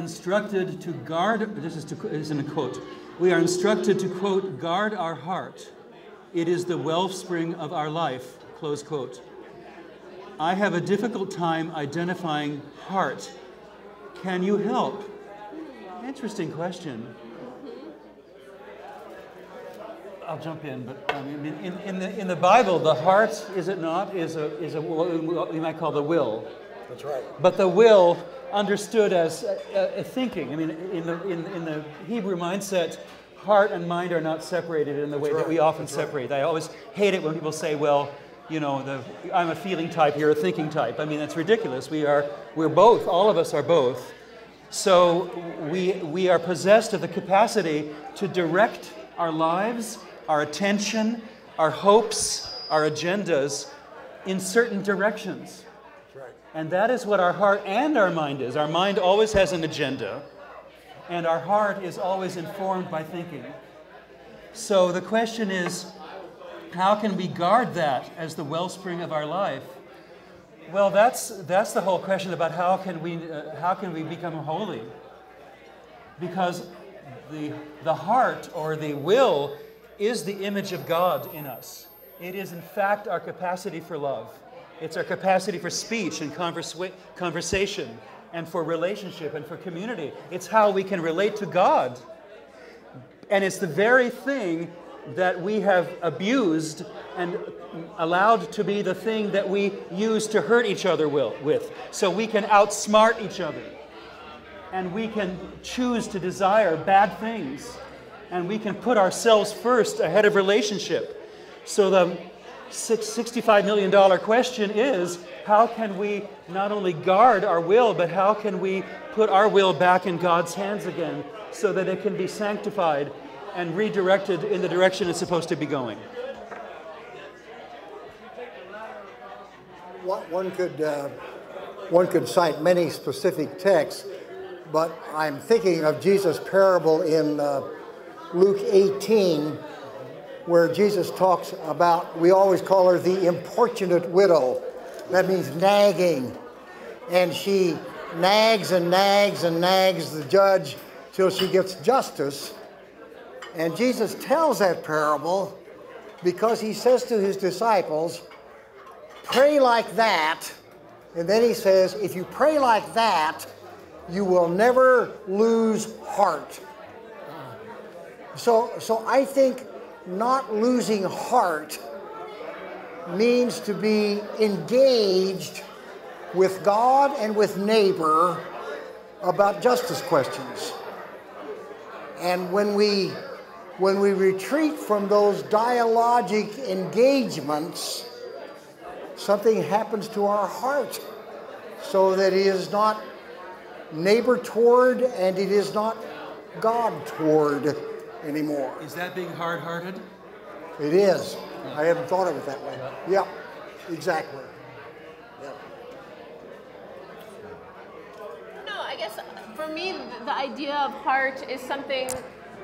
instructed to guard, this is in a quote, we are instructed to, quote, guard our heart. It is the wellspring of our life, close quote. I have a difficult time identifying heart. Can you help? Interesting question. I'll jump in, but I mean, in the Bible, the heart, is it not, is what we might call the will. That's right. But the will understood as a thinking. I mean, in the Hebrew mindset, heart and mind are not separated in the way that we often separate. I always hate it when people say, well, you know, I'm a feeling type, you're a thinking type. I mean, that's ridiculous. We're both. All of us are both. So we are possessed of the capacity to direct our lives, our attention, our hopes, our agendas in certain directions. That's right. And that is what our heart and our mind is. Our mind always has an agenda, and our heart is always informed by thinking. So the question is, how can we guard that as the wellspring of our life? Well, that's the whole question about how can we become holy? Because the heart or the will is the image of God in us. It is in fact our capacity for love. It's our capacity for speech and conversation and for relationship and for community. It's how we can relate to God. And it's the very thing that we have abused and allowed to be the thing that we use to hurt each other with. So we can outsmart each other. And we can choose to desire bad things. And we can put ourselves first ahead of relationship. So the $65 million question is, how can we not only guard our will, but how can we put our will back in God's hands again so that it can be sanctified and redirected in the direction it's supposed to be going? One could cite many specific texts, but I'm thinking of Jesus' parable in Luke 18, where Jesus talks about, we always call her the importunate widow. That means nagging. And she nags and nags and nags the judge till she gets justice. And Jesus tells that parable because he says to his disciples, pray like that. And then he says, if you pray like that, you will never lose heart. So I think not losing heart means to be engaged with God and with neighbor about justice questions. And when we retreat from those dialogic engagements, something happens to our heart so that it is not neighbor toward and it is not God toward anymore. Is that being hard-hearted? It is. I haven't thought of it that way. Yeah, exactly. Yeah. No, I guess for me, the idea of heart is something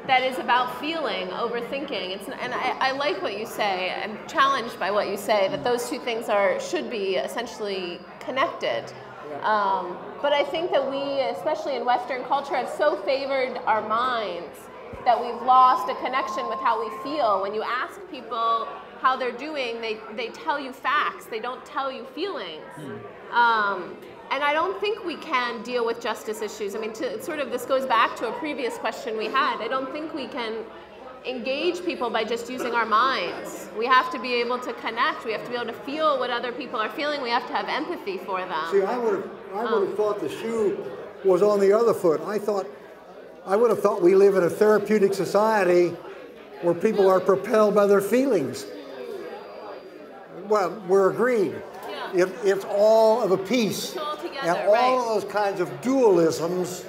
that is about feeling over thinking. And I like what you say. I'm challenged by what you say, that those two things should be essentially connected. Yeah. But I think that we, especially in Western culture, have so favored our minds that we've lost a connection with how we feel. When you ask people how they're doing, they tell you facts. They don't tell you feelings. And I don't think we can deal with justice issues. I mean, this goes back to a previous question we had. I don't think we can engage people by just using our minds. We have to be able to connect. We have to be able to feel what other people are feeling. We have to have empathy for them. See, I would have thought the shoe was on the other foot. I would have thought we live in a therapeutic society where people are propelled by their feelings. Well, we're agreed. Yeah. It's all of a piece. It's all together, and all of those kinds of dualisms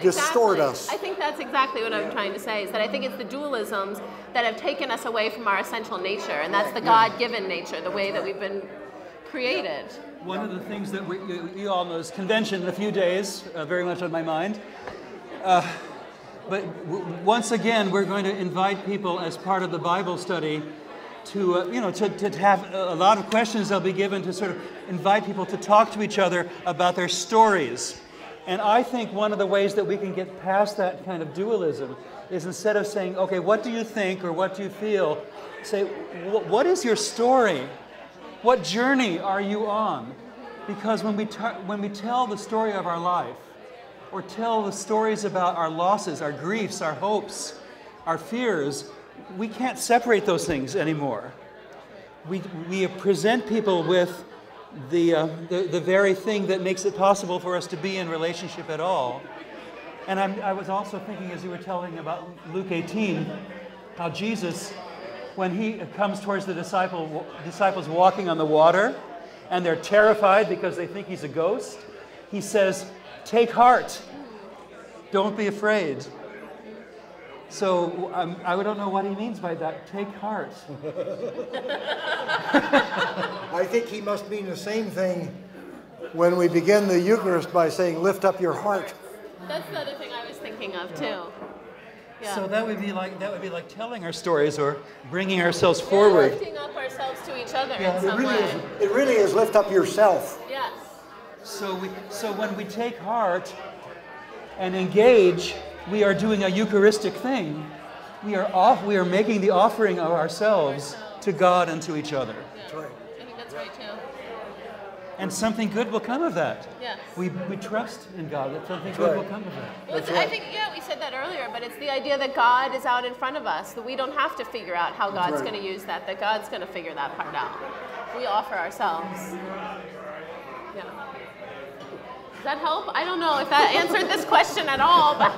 distort us. I think that's exactly what I'm trying to say, is that I think it's the dualisms that have taken us away from our essential nature, and that's the God-given nature, the way that we've been created. One of the things that we all know is convention in a few days, very much on my mind. But once again, we're going to invite people as part of the Bible study to have a lot of questions they'll be given to sort of invite people to talk to each other about their stories And I think one of the ways that we can get past that kind of dualism is instead of saying, okay, what do you think or what do you feel, say, what is your story? What journey are you on? Because when we tell the story of our life, or tell the stories about our losses, our griefs, our hopes, our fears, we can't separate those things anymore. We present people with the very thing that makes it possible for us to be in relationship at all. And I was also thinking, as you were telling about Luke 18, how Jesus, when he comes towards the disciples walking on the water, and they're terrified because they think he's a ghost, he says, "Take heart, don't be afraid." So I don't know what he means by that, take heart. I think he must mean the same thing when we begin the Eucharist by saying, lift up your heart. That's the other thing I was thinking of too. Yeah. So that would be like telling our stories or bringing ourselves forward. Lifting up ourselves to each other Yeah, in some way. It really is lift up yourself. Yes. So when we take heart and engage, we are doing a Eucharistic thing. We are making the offering of ourselves to God and to each other. Yeah. That's right. I think that's right too. And something good will come of that. Yes. We trust in God that something good will come of that. Well, I think, we said that earlier, but it's the idea that God is out in front of us, that we don't have to figure out how God's going to use that God's going to figure that part out. We offer ourselves. Yeah. Does that help? I don't know if that answered this question at all, but